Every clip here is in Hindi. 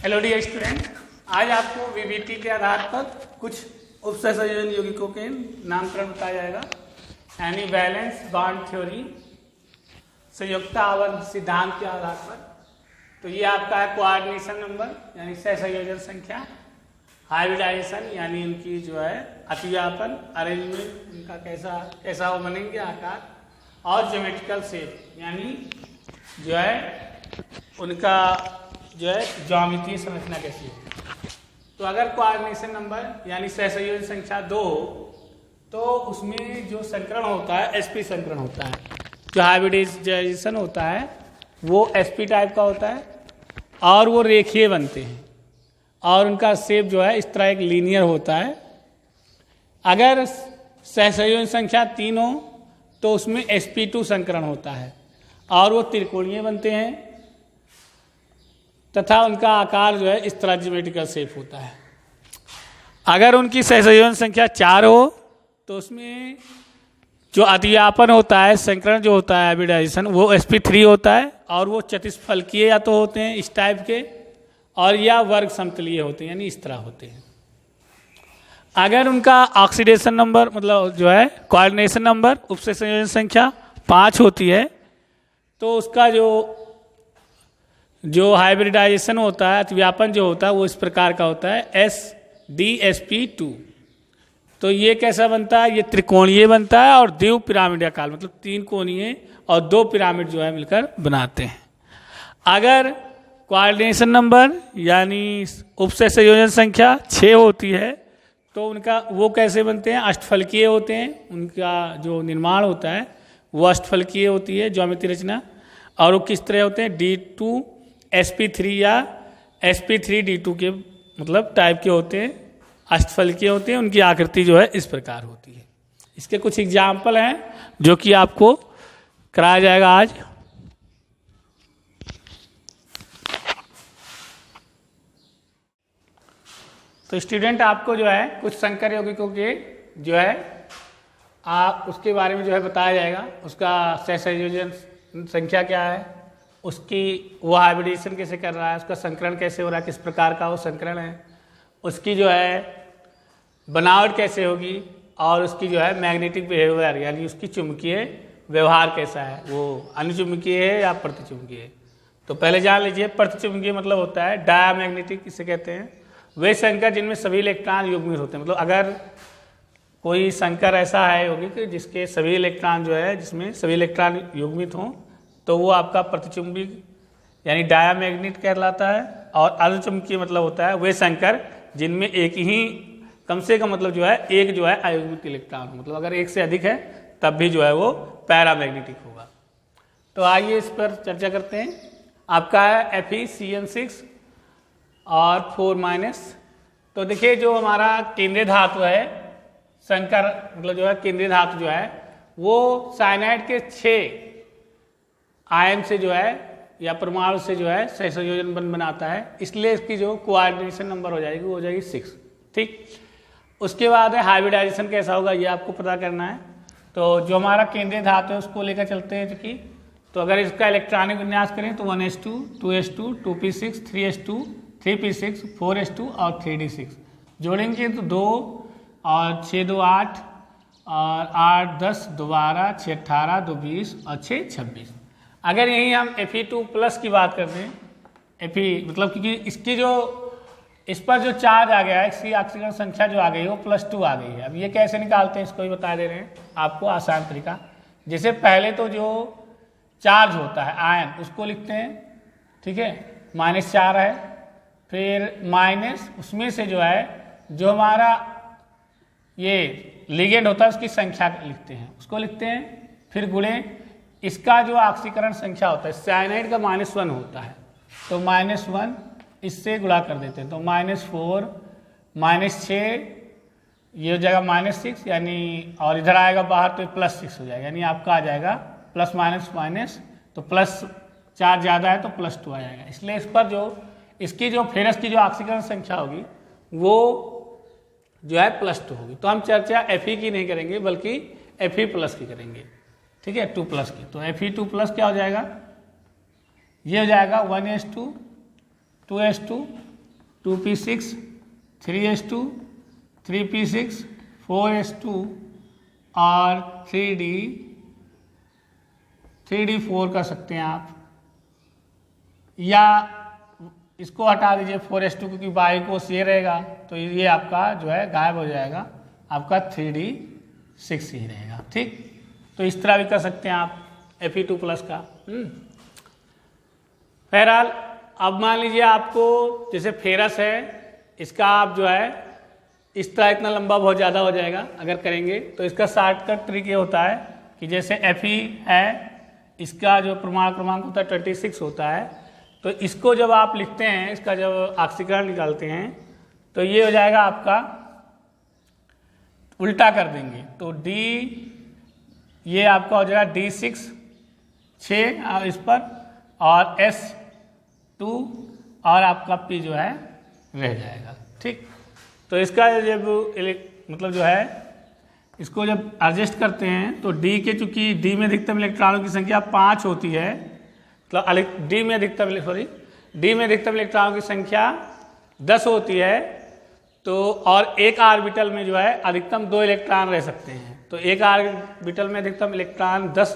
हेलो डियर स्टूडेंट, आज आपको वीवीटी के आधार पर कुछ उपसंयोजन यौगिकों के नामकरण बताया जाएगा, यानी वैलेंस बॉन्ड थ्योरी, संयुक्ता आवर्त सिद्धांत के आधार पर। तो ये आपका है कोऑर्डिनेशन नंबर यानी सहसंयोजन संख्या, हाइब्रिडाइजेशन यानी उनकी जो है अतिव्यापन, अरेंजमेंट उनका कैसा वो बनेंगे आकार, और ज्योमेट्रिकल शेप यानी जो है उनका जो है ज्यामितीय संरचना कैसी है। तो अगर कोऑर्डिनेशन नंबर यानी सहसंयोजन संख्या 2 हो तो उसमें जो संकरण होता है sp संकरण होता है, जो हाइब्रिडाइजेशन होता है वो sp टाइप का होता है और वो रेखीय बनते हैं और उनका शेप जो है इस तरह एक लीनियर होता है। अगर सहसंयोजन संख्या 3 हो तो उसमें sp2 संकरण होता है और वो त्रिकोणीय बनते हैं तथा उनका आकार जो है इस तरह ज्योमेट्रिकल शेप होता है। अगर उनकी सहसंयोजन संख्या 4 हो तो उसमें जो अतिव्यापन होता है, संकरण जो होता है हाइब्रिडाइजेशन, वो sp3 होता है और वो चतुष्फलकीय या तो होते हैं इस टाइप के और या वर्ग समतलीय होते हैं यानी इस तरह होते हैं। अगर उनका ऑक्सीडेशन नंबर मतलब जो है कोऑर्डिनेशन नंबर उपसंयोजन संख्या 5 होती है तो उसका जो हाइब्रिडाइजेशन होता है, अतिव्यापन जो होता है वो इस प्रकार का होता है sdsp2। तो ये कैसा बनता है, ये त्रिकोणीय बनता है और द्विव पिरामिडाकार मतलब 3 कोणीय और 2 पिरामिड जो है मिलकर बनाते हैं। अगर कोऑर्डिनेशन नंबर यानी उपसंयोजन संख्या 6 होती है तो उनका वो कैसे बनते हैं, अष्टफलकीय होते हैं। उनका जो निर्माण होता है वो अष्टफलकीय होती है ज्यामितीय रचना, और वो किस तरह होते हैं, D2 sp3 या sp3 D2 के मतलब टाइप के होते हैं, अष्टफलकीय होते हैं। उनकी आकृति जो है इस प्रकार होती है। इसके कुछ एग्जाम्पल हैं जो कि आपको कराया जाएगा आज। तो स्टूडेंट आपको जो है कुछ संकर यौगिकों के जो है आप उसके बारे में जो है बताया जाएगा, उसका सहसंयोजन संख्या क्या है, उसकी वो हाइब्रिडेशन कैसे कर रहा है, उसका संकरण कैसे हो रहा है, किस प्रकार का वो संकरण है, उसकी जो है बनावट कैसे होगी और उसकी जो है मैग्नेटिक बिहेवियर यानी उसकी चुंबकीय व्यवहार कैसा है, वो अनुचुंबकीय है या प्रतिचुंबकीय है। तो पहले जान लीजिए, प्रतिचुंबकीय मतलब होता है डायामैग्नेटिक, किसे कहते हैं, वे संकर जिनमें सभी इलेक्ट्रॉन युग्मित होते हैं। मतलब अगर कोई संकर ऐसा है यौगिक जिसके सभी इलेक्ट्रॉन जो है जिसमें सभी इलेक्ट्रॉन युग्मित हों तो वो आपका प्रतिचुंबी यानी डायामैग्नेट कहलाता है। और अर्धचुंबकीय मतलब होता है वे संकर जिनमें एक ही कम से कम मतलब जो है एक जो है अयुग्मित इलेक्ट्रॉन हो, मतलब अगर एक से अधिक है तब भी जो है वो पैरामैग्नेटिक होगा। तो आइए इस पर चर्चा करते हैं। आपका है FeCN6 और 4- तो देखिए जो हमारा केंद्रीय धातु है संकर मतलब जो है केंद्रीय धातु जो है वो साइनाइड के 6 आयन से जो है या परमाणु से जो है सहसंयोजन बंध बनाता है, इसलिए इसकी जो कोऑर्डिनेशन नंबर हो जाएगी वो हो जाएगी 6। ठीक, उसके बाद है हाइब्रिडाइजेशन कैसा होगा ये आपको पता करना है। तो जो हमारा केंद्रीय धातु है उसको लेकर चलते हैं चूँकि, तो अगर इसका इलेक्ट्रॉनिक विन्यास करें तो 1s2 2s2 2p6 3s2 3p6 4s2 और 3d6 जोड़ेंगे तो 2 और 6 2 8 और 8 10 2 12 6 18 2 20 और 6 26। अगर यही हम Fe2+ की बात करते हैं, Fe मतलब क्योंकि इसकी जो इस पर जो चार्ज आ गया है, इसकी ऑक्सीजन संख्या जो आ गई है वो +2 आ गई है। अब ये कैसे निकालते हैं इसको भी बता दे रहे हैं आपको आसान तरीका। जैसे पहले तो जो चार्ज होता है आयन उसको लिखते हैं, ठीक है, -4 है, फिर माइनस उसमें से जो है जो हमारा ये लिगेंड होता है उसकी संख्या लिखते हैं, उसको लिखते हैं, फिर गुणे इसका जो ऑक्सीकरण संख्या होता है साइनाइड का -1 होता है तो -1 इससे गुणा कर देते हैं तो -4 -6 ये हो जाएगा -6 यानी, और इधर आएगा बाहर तो +6 हो जाएगा, यानी आपका आ जाएगा प्लस माइनस तो +4 ज़्यादा है तो +2 आ जाएगा। इसलिए इस पर जो इसकी जो फेरस की जो ऑक्सीकरण संख्या होगी वो जो है +2 होगी। तो हम चर्चा Fe की नहीं करेंगे बल्कि Fe+ की करेंगे, ठीक है, 2+ की। तो Fe2+ क्या हो जाएगा, ये हो जाएगा 1s2 2s2 2p6 3s2 3p6 4s2 और 3d4 कर सकते हैं आप, या इसको हटा दीजिए 4s2 क्योंकि बाई को ये रहेगा तो ये आपका जो है गायब हो जाएगा, आपका 3d6 ही रहेगा। ठीक, तो इस तरह भी कर सकते हैं आप Fe2+ का। बहरहाल अब मान लीजिए आपको जैसे फेरस है, इसका आप जो है इस तरह इतना लंबा बहुत ज़्यादा हो जाएगा अगर करेंगे, तो इसका शॉर्टकट ट्रिक ये होता है कि जैसे Fe है, इसका जो परमाणु क्रमांक होता है 26 होता है, तो इसको जब आप लिखते हैं, इसका जब ऑक्सीकरण निकालते हैं तो ये हो जाएगा आपका, उल्टा कर देंगे तो D ये आपका हो जाएगा D6 6 इस पर, और S2 और आपका P जो है रह जाएगा। ठीक, तो इसका जब मतलब जो है इसको जब एडजस्ट करते हैं तो D के, चूंकि D में अधिकतम इलेक्ट्रॉनों की संख्या 5 होती है, मतलब D में अधिकतम इलेक्ट्रॉनों की संख्या 10 होती है, तो और एक ऑर्बिटल में जो है अधिकतम 2 इलेक्ट्रॉन रह सकते हैं, तो एक ऑर्बिटल में अधिकतम इलेक्ट्रॉन 10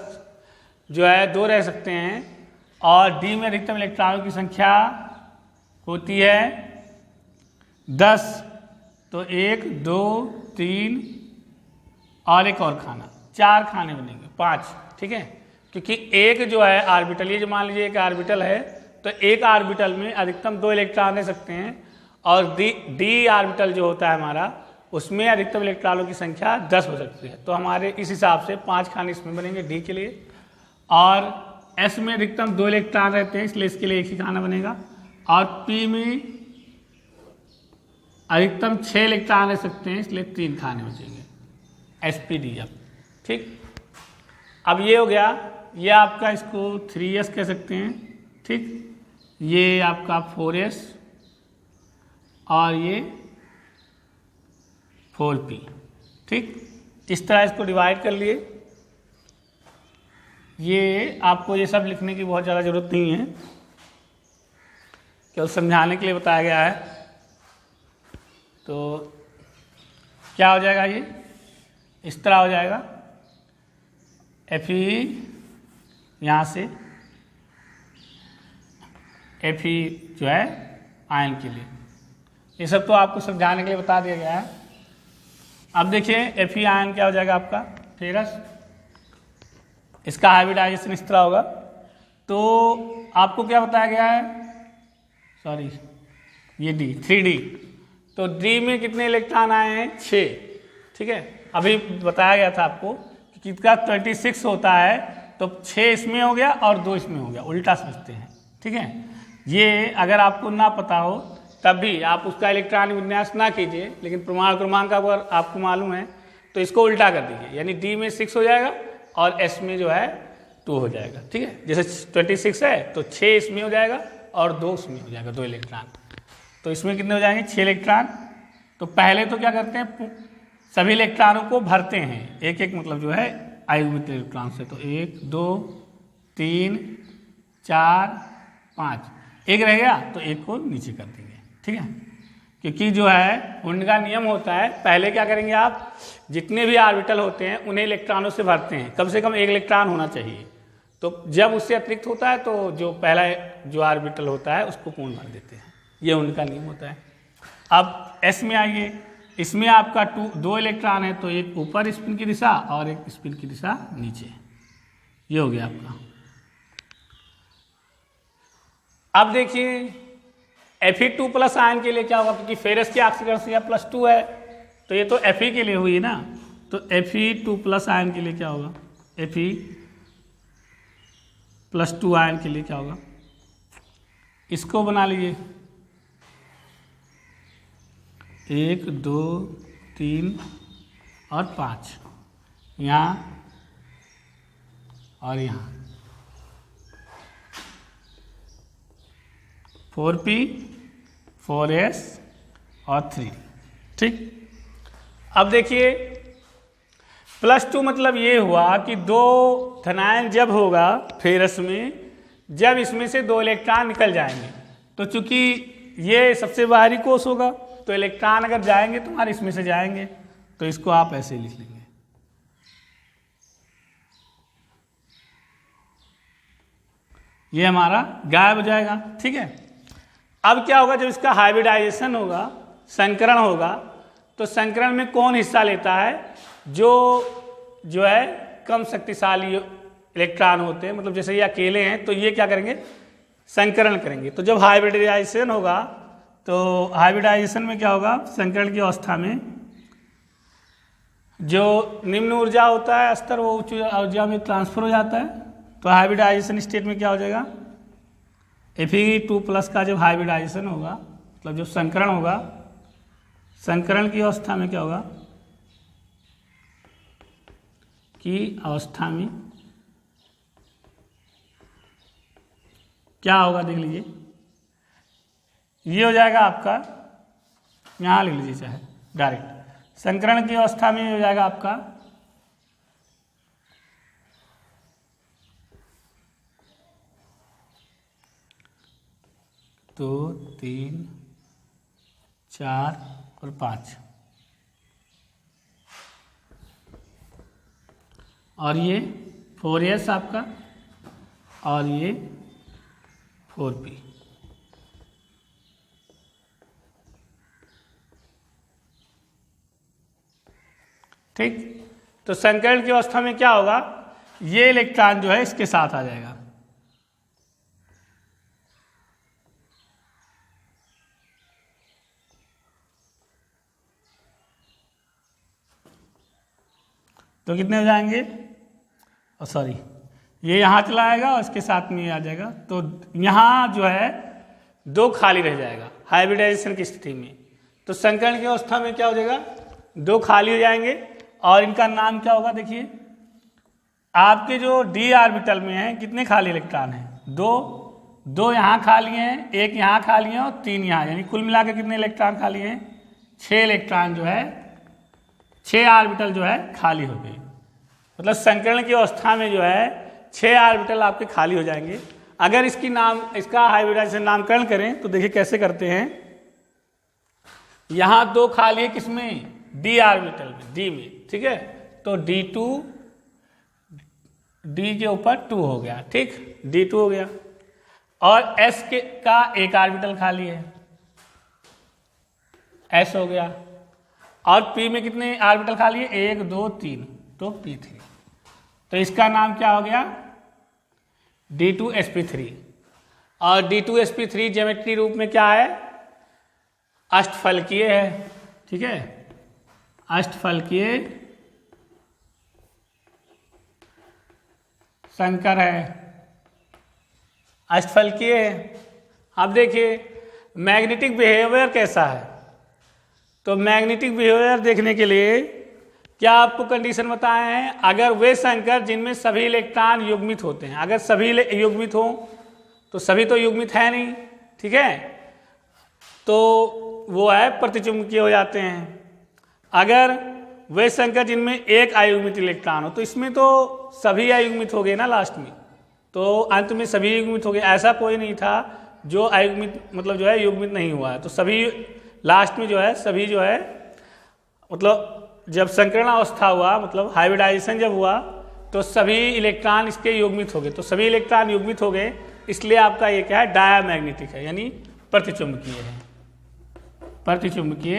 जो है 2 रह सकते हैं, और D में अधिकतम इलेक्ट्रॉनों की संख्या होती है 10, तो 1 2 3 और एक और खाना, 4 खाने बनेंगे 5। ठीक है, क्योंकि एक जो है ऑर्बिटल, ये जो मान लीजिए एक ऑर्बिटल है, तो एक ऑर्बिटल में अधिकतम 2 इलेक्ट्रॉन रह सकते हैं, और डी ऑर्बिटल जो होता है हमारा, उसमें अधिकतम इलेक्ट्रॉनों की संख्या 10 हो सकती है, तो हमारे इस हिसाब से 5 खाने इसमें बनेंगे डी के लिए, और एस में अधिकतम 2 इलेक्ट्रॉन रहते हैं इसलिए इसके लिए एक ही खाना बनेगा, और पी में अधिकतम 6 इलेक्ट्रॉन रह सकते हैं इसलिए 3 खाने बचेंगे, sp_d। अब ठीक, अब ये हो गया, ये आपका इसको 3s कह सकते हैं। ठीक, ये आपका 4s और ये 4p। ठीक, इस तरह इसको डिवाइड कर लिए। ये आपको ये सब लिखने की बहुत ज़्यादा ज़रूरत नहीं है, केवल समझाने के लिए बताया गया है। तो क्या हो जाएगा, ये इस तरह हो जाएगा, Fe यहाँ से Fe जो है आयन के लिए, ये सब तो आपको समझाने के लिए बता दिया गया है। अब देखिए Fe आयन क्या हो जाएगा आपका फेरस, इसका हाइब्रिडाइजेशन इस तरह होगा। तो आपको क्या बताया गया है, सॉरी ये D 3D, तो D में कितने इलेक्ट्रॉन आए हैं 6। ठीक है, अभी बताया गया था आपको कि इसका 26 होता है, तो 6 इसमें हो गया और 2 इसमें हो गया, उल्टा समझते हैं। ठीक है, ये अगर आपको ना पता हो तब भी आप उसका इलेक्ट्रॉनिक विन्यास ना कीजिए, लेकिन परमाणु क्रमांक अगर आपको मालूम है तो इसको उल्टा कर दीजिए, यानी D में 6 हो जाएगा और S में जो है 2 हो जाएगा। ठीक है, जैसे 26 है तो 6 इसमें हो जाएगा और 2 उसमें हो जाएगा, 2 इलेक्ट्रॉन, तो इसमें कितने हो जाएंगे 6 इलेक्ट्रॉन। तो पहले तो क्या करते हैं, सभी इलेक्ट्रॉनों को भरते हैं एक एक, मतलब जो है आयुमित इलेक्ट्रॉन से, तो 1 2 3 4 5, एक रह गया तो एक को नीचे कर देंगे। ठीक है, क्योंकि जो है उनका नियम होता है, पहले क्या करेंगे आप, जितने भी ऑर्बिटल होते हैं उन्हें इलेक्ट्रॉनों से भरते हैं, कम से कम 1 इलेक्ट्रॉन होना चाहिए, तो जब उससे अतिरिक्त होता है तो जो पहला जो ऑर्बिटल होता है उसको पूर्ण भर देते हैं, ये उनका नियम होता है। अब S में आइए, इसमें आपका 2 इलेक्ट्रॉन है, तो एक ऊपर स्पिन की दिशा और एक स्पिन की दिशा नीचे, ये हो गया आपका। अब देखिए Fe2+ आयन के लिए क्या होगा, क्योंकि फेरस की ऑक्सीकरण संख्या +2 है, तो ये तो Fe के लिए हुई ना, तो Fe2+ आयन के लिए क्या होगा, Fe+2 आयन के लिए क्या होगा, इसको बना लीजिए 1 2 3 और 5, यहाँ और यहाँ 4p 4s और 3। ठीक, अब देखिए +2 मतलब ये हुआ कि 2 धनायन जब होगा फेरस में, जब इसमें से 2 इलेक्ट्रॉन निकल जाएंगे, तो चूंकि ये सबसे बाहरी कोष होगा, तो इलेक्ट्रॉन अगर जाएंगे तो हमारे इसमें से जाएंगे, तो इसको आप ऐसे लिख लेंगे। ये हमारा गायब हो जाएगा। ठीक है, अब क्या होगा, जब इसका हाइब्रिडाइजेशन होगा, संकरण होगा, तो संकरण में कौन हिस्सा लेता है? जो है कम शक्तिशाली इलेक्ट्रॉन होते हैं, मतलब जैसे ये अकेले हैं, तो ये क्या करेंगे? संकरण करेंगे। तो जब हाइब्रिडाइजेशन होगा, तो हाइब्रिडाइजेशन में क्या होगा? संकरण की अवस्था में जो निम्न ऊर्जा होता है स्तर, वो उच्च ऊर्जा में ट्रांसफर हो जाता है। तो हाइब्रिडाइजेशन स्टेट में क्या हो जाएगा? Fe2+ का जब हाइब्रिडाइजेशन होगा, मतलब जब संकरण होगा, संकरण की अवस्था में क्या होगा? की अवस्था में क्या होगा? देख लीजिए, ये हो जाएगा आपका, यहाँ लिख लीजिए चाहे डायरेक्ट, संकरण की अवस्था में हो जाएगा आपका 2, 3, 4 और 5, और ये 4s आपका, और ये 4p। ठीक, तो संकरण की अवस्था में क्या होगा? ये इलेक्ट्रॉन जो है इसके साथ आ जाएगा। तो कितने हो जाएंगे? सॉरी, ये यहाँ चला आएगा और इसके साथ में ये आ जाएगा, तो यहाँ जो है 2 खाली रह जाएगा हाइब्रिडाइजेशन की स्थिति में। तो संकरण की अवस्था में क्या हो जाएगा? 2 खाली हो जाएंगे, और इनका नाम क्या होगा? देखिए, आपके जो d ऑर्बिटल में है कितने खाली इलेक्ट्रॉन हैं? 2 यहाँ खाली हैं, 1 यहाँ खाली है और 3 यहाँ, यानी कुल मिलाकर कितने इलेक्ट्रॉन खाली हैं? 6 इलेक्ट्रॉन जो है, 6 ऑर्बिटल जो है खाली हो गए। मतलब संकरण की अवस्था में जो है 6 ऑर्बिटल आपके खाली हो जाएंगे। अगर इसका हाइब्रिडाइजेशन नामकरण करें तो देखिए कैसे करते हैं। यहाँ 2 खाली है, किसमें? d ऑर्बिटल में, d में। ठीक है, तो d2, d के ऊपर 2 हो गया। ठीक, d2 हो गया, और s का 1 ऑर्बिटल खाली है, s हो गया, और p में कितने ऑर्बिटल खाली है? 1, 2, 3, तो p3। तो इसका नाम क्या हो गया? d2sp3। और d2sp3 ज्योमेट्री रूप में क्या है? अष्टफलकीय है। ठीक है, अष्टफलकीय संकर है, अष्टफलकीय है। अब देखिए मैग्नेटिक बिहेवियर कैसा है। तो मैग्नेटिक बिहेवियर देखने के लिए क्या आपको कंडीशन बताए हैं? अगर वे संकर जिनमें सभी इलेक्ट्रॉन युग्मित होते हैं, अगर सभी युग्मित हों, तो सभी तो युग्मित है नहीं, ठीक है, तो वो है प्रतिचुंबकीय हो जाते हैं। अगर वे संकर जिनमें एक अयुग्मित इलेक्ट्रॉन हो, तो इसमें तो सभी अयुग्मित हो गए ना लास्ट में, तो अंत में सभी युग्मित हो गए। ऐसा कोई नहीं था जो अयुग्मित, मतलब जो है युग्मित नहीं हुआ है, तो सभी लास्ट में जो है सभी जो है, मतलब जब संकरण अवस्था हुआ, मतलब हाइब्रिडाइजेशन जब हुआ, तो सभी इलेक्ट्रॉन इसके युग्मित हो गए। तो सभी इलेक्ट्रॉन युग्मित हो गए, इसलिए आपका ये क्या है? डायामैग्नेटिक है, यानी प्रतिचुंबकीय है, प्रतिचुंबकीय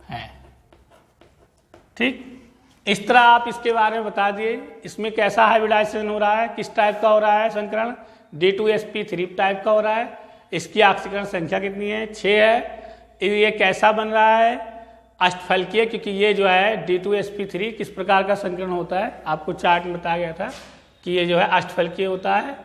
है। ठीक, इस तरह आप इसके बारे में बता दिए। इसमें कैसा हाइब्रिडाइजेशन हो रहा है, किस टाइप का हो रहा है संकरण? d2sp3 टाइप का हो रहा है। इसकी ऑक्सीकरण संख्या कितनी है? 6 है। ये कैसा बन रहा है? अष्टफलकीय, क्योंकि ये जो है d2sp3 किस प्रकार का संकरण होता है, आपको चार्ट में बताया गया था कि ये जो है अष्टफलकीय होता है।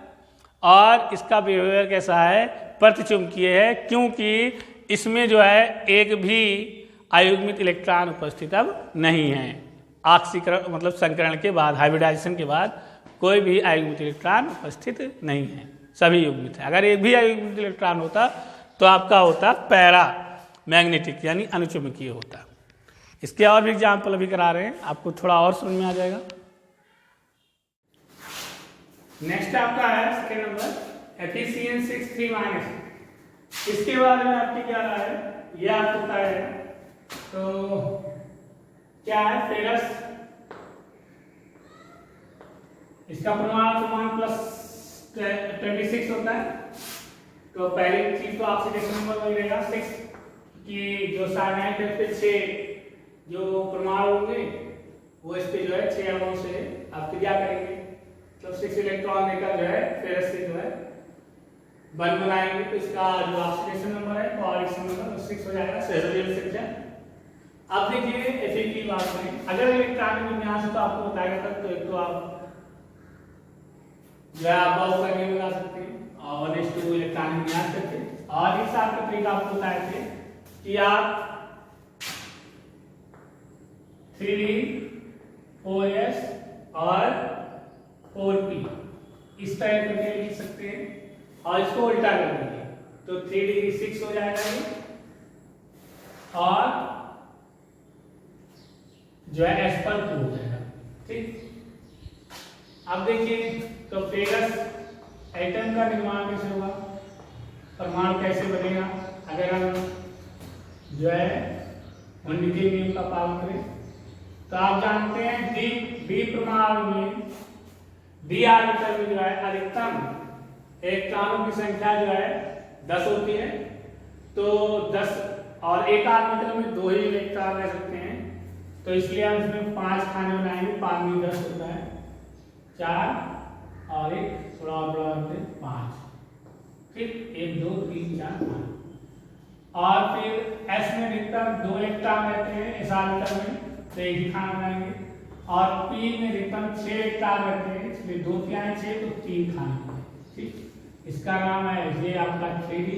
और इसका बिहेवियर कैसा है? प्रतिचुंबकीय है, क्योंकि इसमें जो है एक भी अयुग्मित इलेक्ट्रॉन उपस्थित अब नहीं है। ऑक्सीकरण मतलब संकरण के बाद, हाइब्रिडाइजेशन के बाद कोई भी अयुग्मित इलेक्ट्रॉन उपस्थित नहीं है, सभी युग्मित है। अगर एक भी अयुग्मित इलेक्ट्रॉन होता तो आपका होता पैरा मैग्नेटिक, यानी अनुचुंबकीय होता। इसके और भी एग्जाम्पल अभी करा रहे हैं, आपको थोड़ा और समझ में आ जाएगा। नेक्स्ट आपका है सेकेंड नंबर, Fe6 3- इसके बारे में आपकी क्या राय है, ये आपको पता है। तो क्या है फेरस, इसका परमाणु प्लस 26 होता है। तो पहली चीज तो ऑक्सीडेशन नंबर वही रहेगा 6, कि जो साइनाइड है पे 6 जो परमाणु होंगे वो इस पे जो है 6 अणुओं से आप क्रिया करेंगे, तो 6 इलेक्ट्रॉन देकर जो है फेरस से जो है बंद बनाएंगे। तो इसका जो ऑक्सीडेशन नंबर है कोऑर्डिनेशन नंबर 6 हो जाएगा, सहसंयोजक संख्या। अब देखिए ऐसे की बात करें, अगर इलेक्ट्रॉनिक विन्यास तो आपको बताएगा तक, तो एक तो आप जो है आप बहुत करके बना सकते हैं और H2 इलेक्ट्रॉनिक विन्यास करके, और इस आपका तरीका आपको बताए थे कि आप 3D 4S और 4P इस तरह करके लिख सकते हैं, और इसको उल्टा कर देंगे तो 3D 6 हो जाएगा ये, और जो है S पर 2 हो जाएगा। ठीक, अब देखिए तो फेरस एटम का निर्माण कैसे होगा, परमाणु कैसे बनेगा, अगर हम जो है द्वितीय नियम का पालन करें। तो आप जानते हैं डी परमाणु में, डी ऑर्बिटल में जो है अधिकतम इलेक्ट्रॉनों की संख्या जो है 10 होती है। तो 10 और एक ऑर्बिटल में 2 ही इलेक्ट्रॉन रह सकते हैं, तो इसलिए हम इसमें 5 खाने बनाएंगे, 5 में 10 होता है, 4 और एक थोड़ा और बड़ा होते हैं 5। ठीक, 1 2 3 4 5। और फिर S में अधिकतम 2 इलेक्ट्रॉन रहते हैं इस ऑर्बिटल में, तो एक ही खाना बनाएंगे। और P में अधिकतम 6 इलेक्ट्रॉन रहते हैं, इसलिए 2 क्या है 6, तो 3 खाने बनाएंगे। ठीक, इसका नाम है ये आपका 3D,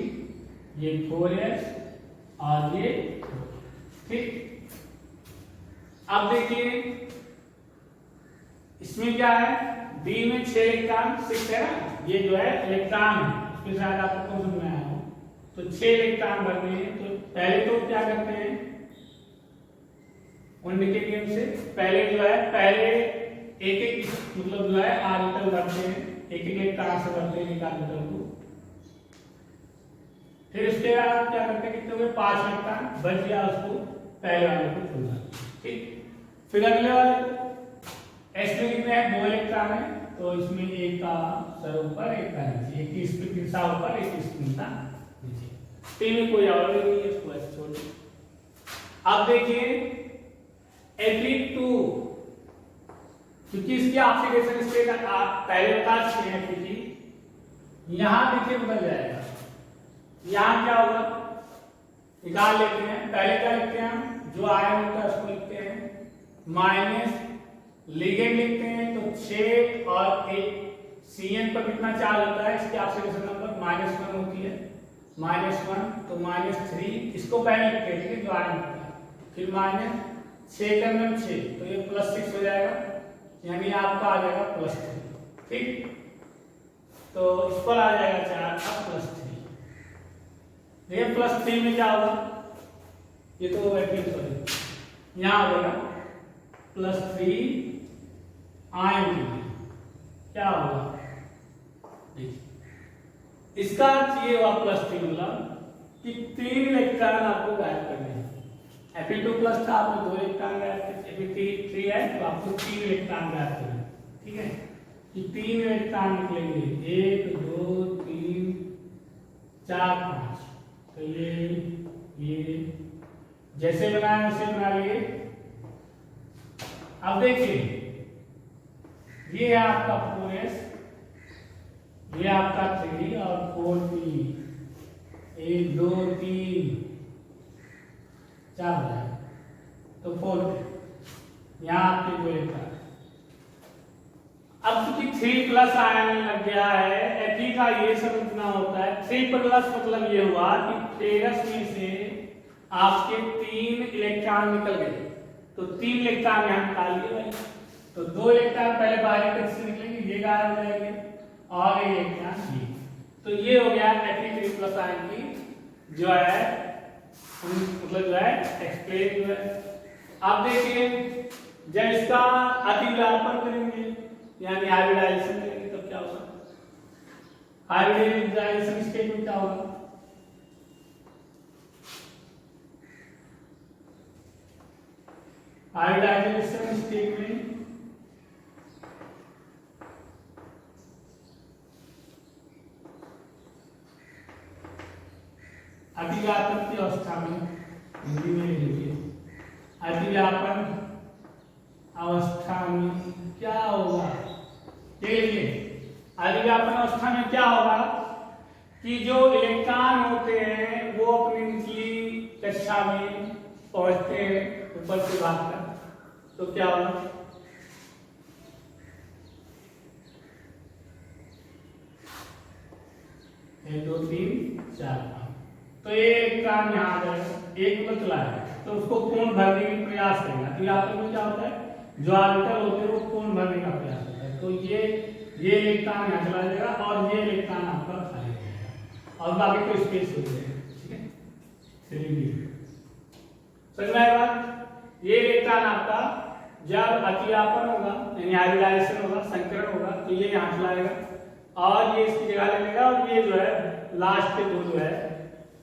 ये 4S और ये 4। ठीक, अब देखिए इसमें क्या है, D में 6 इलेक्ट्रॉन 6 है ना, ये जो है इलेक्ट्रॉन है, इसके साथ आपको समझ में आया हो। तो 6 इलेक्ट्रॉन भरने हैं, तो पहले तो क्या करते हैं उनके नियम से, पहले जो है पहले एक मतलब जो है ऑर्बिटल भरते हैं, एक इलेक्ट्रॉन से भरते हैं एक ऑर्बिटल को। फिर उसके बाद क्या करते हैं, कितने हुए 5 इलेक्ट्रॉन बच गया, उसको पहले वाले को छोड़ना। ठीक, फिर अगले वाले S में कितने हैं 2 इलेक्ट्रॉन है, तो इसमें एक का सर ऊपर एक का नीचे, एक की स्पिन दिशा ऊपर एक की स्पिन दिशा नीचे, P में कोई और नहीं है, इसको ऐसे छोड़ दो। अब देखिए Fe2, क्योंकि इसकी ऑक्सीडेशन स्टेट पहले बता चुके हैं, क्योंकि यहां देखिए बदल जाएगा, यहां क्या होगा निकाल लेते हैं। पहले क्या लिखते हैं हम, जो आयन होता है उसको लिखते हैं माइनस, लिगेंड लिखते हैं तो 6 और 1 Cn पर कितना चार्ज होता है, इसकी ऑक्सीडेशन नंबर -1 होती है, -1 तो -3 इसको पहले लिखते हैं, ठीक है, जो आयन होता है, फिर -6 का अंदर 6 तो ये +6 हो जाएगा, यानी आपका आ जाएगा +3। ठीक, तो इस पर आ जाएगा चार्ज अब +3। ये +3 में क्या होगा, ये तो सॉरी यहाँ होगा +3 आयन क्या होगा, इसका अर्थ ये हुआ +3 मतलब कि 3 इलेक्ट्रॉन आपको गायब करने हैं। Fe2+ था, आपने 2 इलेक्ट्रॉन गायब किए, Fe3 है तो आपको 3 इलेक्ट्रॉन गायब करने हैं। ठीक है, कि 3 इलेक्ट्रॉन निकलेंगे, 1 2 3 4 5, तो ये जैसे बनाए वैसे बना लिए। अब देखिए ये है आपका 4S, ये आपका 3D और 4P, 1 2 3 4 है, तो 4 यहाँ आपके 2 इलेक्ट्रॉन। अब चूंकि 3+ आयन लग गया है, Fe का ये समझना होता है। 3+ मतलब ये हुआ कि फेरस में से आपके 3 इलेक्ट्रॉन निकल गए, तो 3 इलेक्ट्रॉन यहाँ निकाल लिए भाई, तो 2 इलेक्ट्रॉन पहले बाहरी तरफ से निकलेंगे, ये गायब हो जाएंगे, और ये इलेक्ट्रॉन ये, तो ये हो गया Fe3+ आयन की जो है मतलब जो है एक्सप्लेन जो है। अब देखिए जब इसका अतिव्यापन करेंगे यानी हाइब्रिडाइजेशन करेंगे तब क्या होगा, हाइब्रिडाइजेशन स्टेट में क्या होगा, हाइब्रिडाइजेशन स्टेट में अतिव्यापन की अवस्था में, हिंदी में लिखिए, अतिव्यापन अवस्था में क्या होगा? देखिए अतिव्यापन अवस्था में क्या होगा कि जो इलेक्ट्रॉन होते हैं वो अपनी निचली कक्षा में पहुंचते हैं ऊपर से भागकर, तो क्या होगा? 1 2 3 4 तो ये इलेक्ट्रॉन यहाँ आ जाएगा, एक बचला है तो उसको पूर्ण भरने का प्रयास करेगा। अतिव्यापन में क्या होता है, जो ऑर्बिटल होते हैं वो पूर्ण भरने का प्रयास करता है, तो ये इलेक्ट्रॉन यहाँ चला जाएगा और ये इलेक्ट्रॉन आपका खाली रहेगा और बाकी तो स्पेस हो जाएगा। ठीक है, चलिए समझ में आया बात? ये इलेक्ट्रॉन आपका जब अतिव्यापन होगा यानी हाइब्रिडाइजेशन होगा, संकरण होगा, तो ये यहाँ चला जाएगा और ये इसकी जगह ले लेगा और ये जो है लास्ट के दो जो है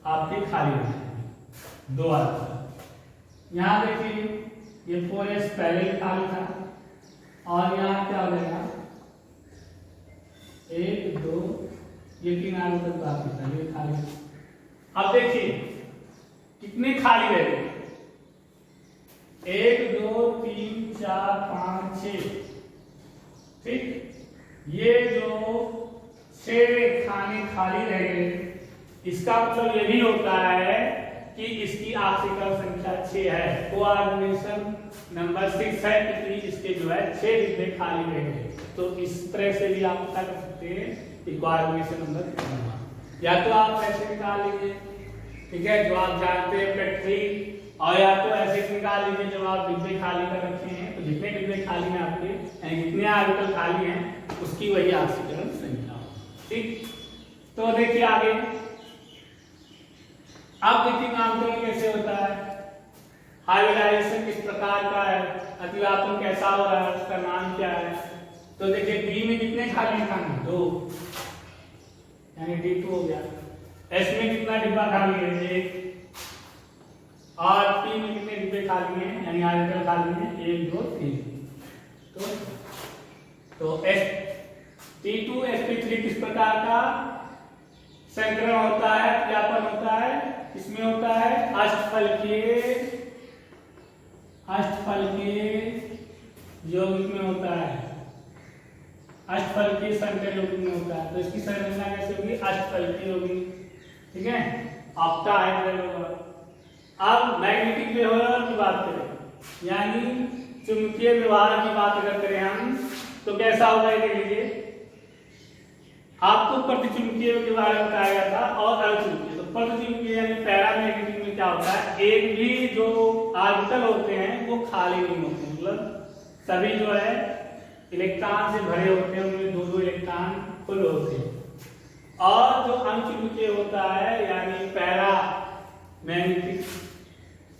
आपके खाली रहेंगे, दो आते। यहाँ देखिए ये 4s पहले खाली था और यहाँ क्या हो जाएगा 1 2 ये 3 आगे तक बाकी था, ये खाली। अब देखिए कितने खाली रह गए, 1 2 3 4 5 6। ठीक, ये जो 6 खाने खाली रह गए इसका मतलब ये भी होता है कि इसकी ऑक्सीकरण संख्या 6 है, कोऑर्डिनेशन नंबर 6 है, क्योंकि इसके जो है 6 डिब्बे खाली रह गए। तो इस तरह से भी आप पता कर सकते हैं कि कोऑर्डिनेशन नंबर कितना हुआ, या तो आप ऐसे निकाल लीजिए, ठीक है, जो आप जानते हैं पृथ्वी, और या तो ऐसे निकाल लीजिए जब आप डिब्बे खाली कर रखे हैं तो जितने डिब्बे खाली हैं आपके यानी जितने ऑर्बिटल खाली हैं उसकी वही ऑक्सीकरण संख्या हो। ठीक, तो देखिए आगे, अब देखिए नामकरण कैसे होता है, हाइब्रिडाइजेशन किस प्रकार का है, अतिव्यापन कैसा हो रहा है, उसका नाम क्या है। तो देखिए डी में कितने खाली खाने 2 यानी D2 हो गया, एस में कितना डिब्बा खाली है 1, और पी में कितने डिब्बे खाली हैं यानी ऑर्बिटल खाली हैं 1 2 3। तो T2 sp3 किस प्रकार का संकरण होता है, अतिव्यापन होता है, इसमें होता है अष्टफल के यौगिक में होता है, अष्टफल के संकर यौगिक में होता है। तो इसकी संरचना कैसे होगी, अष्टफल के यौगिक। ठीक है, ऑक्टाहेड्रल होगा। अब मैग्नेटिक व्यवहार की बात करें यानी चुंबकीय व्यवहार की बात अगर करें हम तो कैसा होगा, ये देख लीजिए, आपको प्रतिचुंबकीय के बारे में बताया गया था और अणुचुंबकीय। तो प्रतिचुंबकीय यानी पैरामैग्नेटिक में क्या होता है, एक भी जो ऑर्बिटल होते हैं वो खाली नहीं होते, मतलब सभी जो है इलेक्ट्रॉन से भरे होते हैं, उनमें 2 2 इलेक्ट्रॉन फुल होते हैं। और जो अणुचुंबकीय होता है यानी पैरामैग्नेटिक,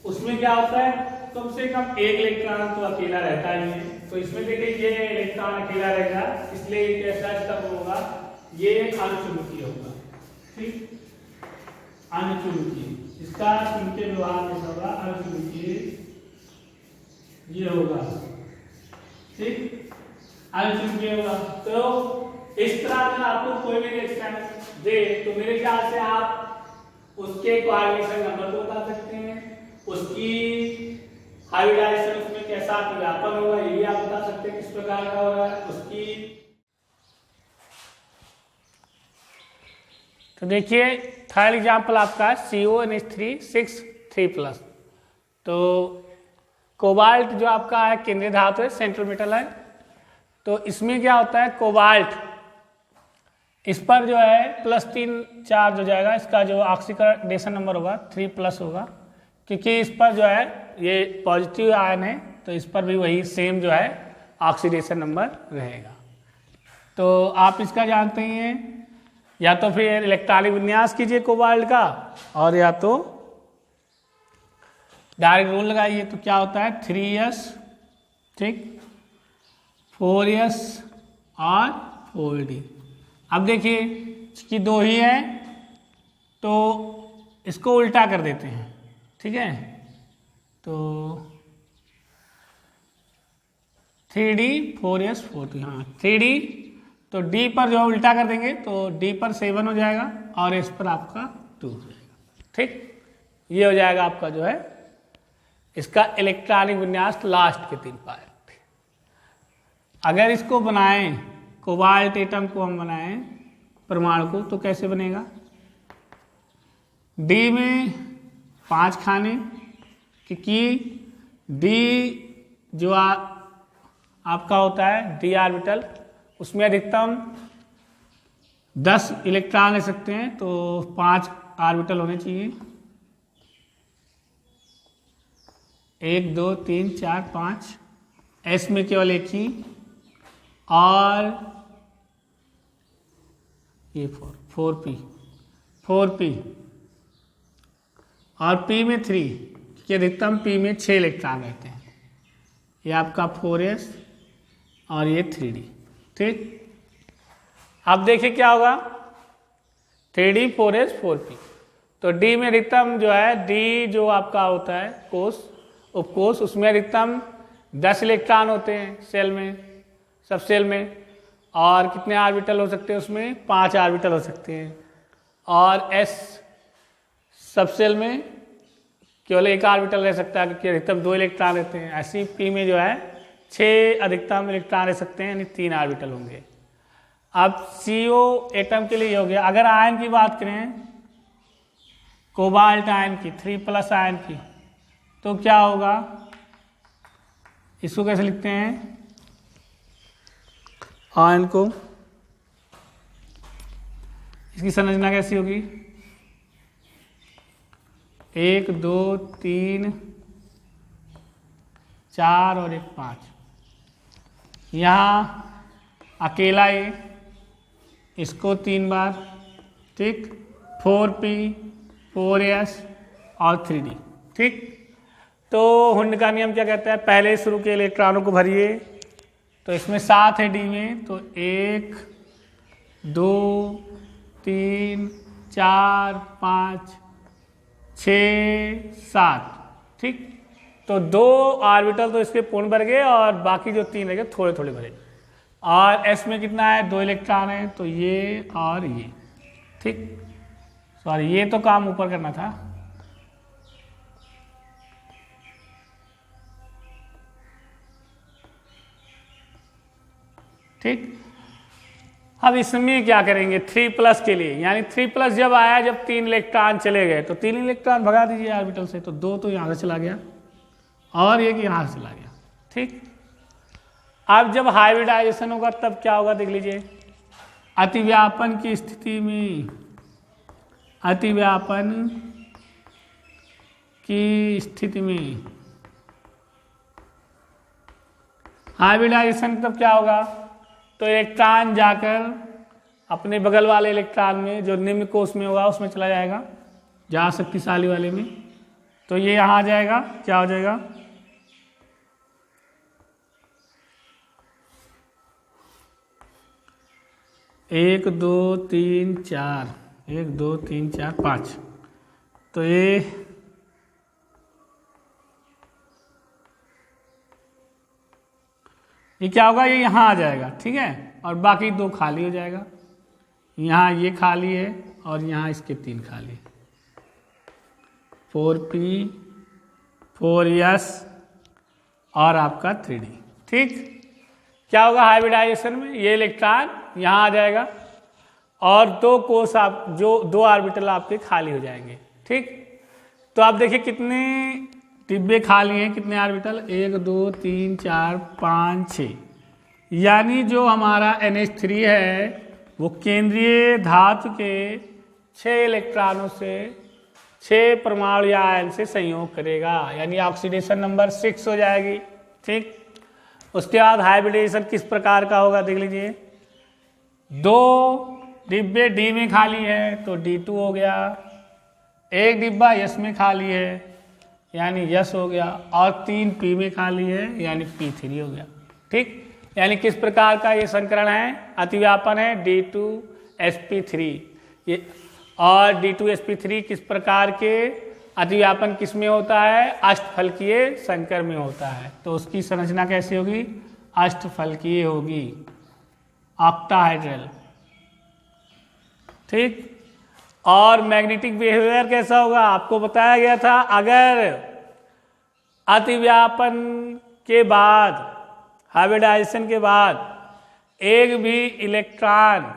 उसमें क्या होता है कम से कम एक इलेक्ट्रॉन तो अकेला रहता ही है। तो इसमें देखिए ये इलेक्ट्रॉन अकेला रहेगा, इसलिए ये कैसा स्तंभ होगा, ये अणुचुंबकीय होगा। ठीक, अणुचुंबकीय, इसका चुंबकीय व्यवहार कैसा होगा, अणुचुंबकीय ये होगा। ठीक, अणुचुंबकीय होगा। तो इस तरह का आपको कोई भी रिएक्शन दे तो मेरे ख्याल से आप उसके कोऑर्डिनेशन नंबर को बता सकते हैं, उसकी हाइब्रिडाइजेशन उसमें कैसा अतिव्यापन होगा ये भी आप बता सकते हैं किस प्रकार का होगा उसकी। तो देखिए थर्ड एग्जाम्पल आपका CONH3 6 3+। तो कोबाल्ट जो आपका है केंद्रीय धातु है, सेंट्रल मेटल है। तो इसमें क्या होता है, कोबाल्ट इस पर जो है +3 चार्ज हो जाएगा, इसका जो ऑक्सीकरण नंबर होगा 3+ होगा, क्योंकि इस पर जो है ये पॉजिटिव आयन है तो इस पर भी वही सेम जो है ऑक्सीडेशन नंबर रहेगा। तो आप इसका जानते ही हैं, या तो फिर इलेक्ट्रॉनिक विन्यास कीजिए कोबाल्ट का और या तो डायरेक्ट रूल लगाइए। तो क्या होता है 3s, ठीक, 4s और 4d। अब देखिए इसकी 2 ही है तो इसको उल्टा कर देते हैं, ठीक है। तो 3D 4s 4p, हाँ 3D, तो D पर जो उल्टा कर देंगे तो D पर 7 हो जाएगा और S पर आपका 2 हो जाएगा। ठीक, ये हो जाएगा आपका जो है इसका इलेक्ट्रॉनिक विन्यास लास्ट के 3 पार्ट। अगर इसको बनाएं, कोबाल्ट एटम को हम बनाएं परमाणु को, तो कैसे बनेगा? D में 5 खाने, क्योंकि D जो आपका होता है D ऑर्बिटल, उसमें अधिकतम 10 इलेक्ट्रॉन ले सकते हैं, तो 5 ऑर्बिटल होने चाहिए। 1 2 3 4 5, S में केवल एक ही, और ये 4p और P में 3, क्योंकि अधिकतम P में 6 इलेक्ट्रॉन रहते हैं। ये आपका 4s और ये 3D। ठीक, अब देखिए क्या होगा, 3D 4s 4p, तो D में अधिकतम जो है, D जो आपका होता है कोष, उपकोष, उसमें अधिकतम 10 इलेक्ट्रॉन होते हैं सेल में, सब सेल में, और कितने ऑर्बिटल हो सकते हैं उसमें? 5 ऑर्बिटल हो सकते हैं। और S सब सेल में केवल 1 ऑर्बिटल रह सकता है, क्योंकि अधिकतम 2 इलेक्ट्रॉन रहते हैं। ऐसी P में जो है 6 अधिकतम इलेक्ट्रॉन रह सकते हैं, यानी 3 ऑर्बिटल होंगे। अब CO एटम के लिए हो गया। अगर आयन की बात करें, कोबाल्ट आयन की, 3+ आयन की, तो क्या होगा? इसको कैसे लिखते हैं आयन को? इसकी संरचना कैसी होगी? 1 2 3 4 और 1 5। यहाँ अकेला ये, इसको 3 बार। ठीक, 4p 4s और 3D। ठीक, तो हुंड का नियम क्या कहता है? पहले शुरू के इलेक्ट्रॉनों को भरिए, तो इसमें 7 है D में, तो 1 2 3 4 5 6 7। ठीक, तो 2 ऑर्बिटल तो इसके पूर्ण भर गए और बाकी जो 3 रह गए थोड़े थोड़े भरे। और S में कितना है? 2 इलेक्ट्रॉन है, तो ये और ये। ठीक, सॉरी, ये तो काम ऊपर करना था। ठीक, अब इसमें क्या करेंगे? 3+ के लिए, यानी 3+ जब आया, जब 3 इलेक्ट्रॉन चले गए, तो 3 इलेक्ट्रॉन भगा दीजिए ऑर्बिटल से, तो 2 तो यहाँ से चला गया और एक यहाँ से चला गया। ठीक, अब जब हाइब्रिडाइजेशन होगा तब क्या होगा देख लीजिए। अतिव्यापन की स्थिति में, अतिव्यापन की स्थिति में हाइब्रिडाइजेशन तब क्या होगा? तो इलेक्ट्रॉन जाकर अपने बगल वाले इलेक्ट्रॉन में, जो निम्न कोष में होगा, उसमें चला जाएगा, ज्यादा शक्तिशाली वाले में, तो ये यहाँ आ जाएगा। क्या हो जाएगा? एक दो तीन चार, 1 2 3 4 5, तो ये क्या होगा? ये यहाँ आ जाएगा। ठीक है, और बाकी 2 खाली हो जाएगा। यहाँ ये खाली है और यहाँ इसके 3 खाली है। 4p 4s और आपका 3D। ठीक, क्या होगा हाइब्रिडाइजेशन में? ये इलेक्ट्रॉन यहाँ आ जाएगा और 2 कोष आप, जो 2 ऑर्बिटल आपके खाली हो जाएंगे। ठीक, तो आप देखिए कितने डिब्बे खाली हैं, कितने ऑर्बिटल? 1 2 3 4 5 6, यानी जो हमारा NH3 है वो केंद्रीय धातु के 6 इलेक्ट्रॉनों से 6 परमाणु या आयन से संयोग करेगा, यानी ऑक्सीडेशन नंबर 6 हो जाएगी। ठीक, उसके बाद हाइब्रिडाइजेशन किस प्रकार का होगा देख लीजिए। 2 डिब्बे D में खाली है तो D2 हो गया, 1 डिब्बा S में खाली है यानी S हो गया, और 3 P में खाली है यानी P3 हो गया। ठीक, यानी किस प्रकार का ये संकरण है? अतिव्यापन है D2sp3। ये और D2sp3 किस प्रकार के अतिव्यापन किस में होता है? अष्टफलकीय संकर में होता है। तो उसकी संरचना कैसी होगी? अष्टफलकीय होगी, ऑक्टाहेड्रल। ठीक। और मैग्नेटिक बिहेवियर कैसा होगा, आपको बताया गया था, अगर अतिव्यापन के बाद, हाइब्रिडाइजेशन के बाद एक भी इलेक्ट्रॉन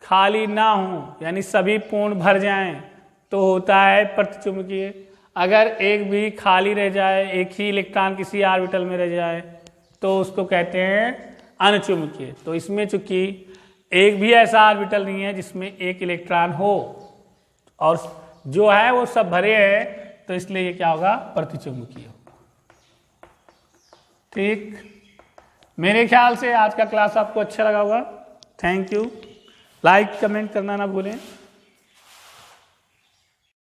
खाली ना हो, यानी सभी पूर्ण भर जाएं, तो होता है प्रतिचुंबकीय। अगर एक भी खाली रह जाए, एक ही इलेक्ट्रॉन किसी ऑर्बिटल में रह जाए, तो उसको कहते हैं अनुचुंबकीय। तो इसमें चूंकि एक भी ऐसा ऑर्बिटल नहीं है जिसमें एक इलेक्ट्रॉन हो और जो है वो सब भरे हैं, तो इसलिए ये क्या होगा, प्रतिचुंबकीय होगा। ठीक। मेरे ख्याल से आज का क्लास आपको अच्छा लगा होगा। Thank you. लाइक कमेंट करना ना भूलें।